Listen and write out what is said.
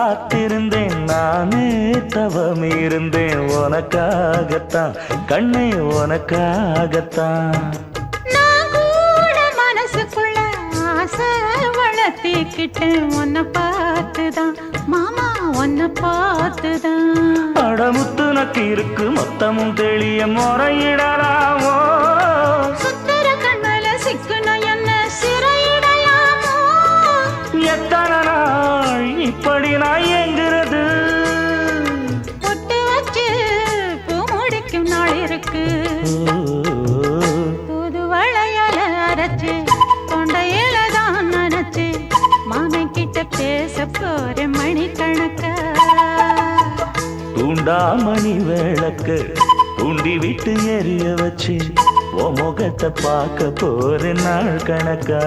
காத்திருந்தேன் நானே தவம் இருந்தேன் உனக்காகத்தான் கண்ணே உனக்காகத்தான் நான் கூட மனசுக்குள்ள ஆசை வளர்த்திக்கிட்டேன் உன்னை பார்த்துதான் மாமா உன்னை பார்த்துதான் அடமுத்து நக்கு இருக்கு மொத்தமும் தெளிய முறையிடலாமோ சுத்தர கண்மல சிக்குன என்ன சிறையிடையாமோ எத்தனை நாள் இப்படி நான் எங்கிறது பொட்டு வச்சு பூ முடிக்கும் நாள் இருக்கு புது வளையல அரைச்சு கொண்டையில தான் நினைச்சு மாமன் கிட்ட பேச போற மணிக்கணக்கா தூண்டாமணி விளக்கு தூண்டி விட்டு எரிய வச்சு உன் முகத்தை பார்க்க போற நாள் கணக்கா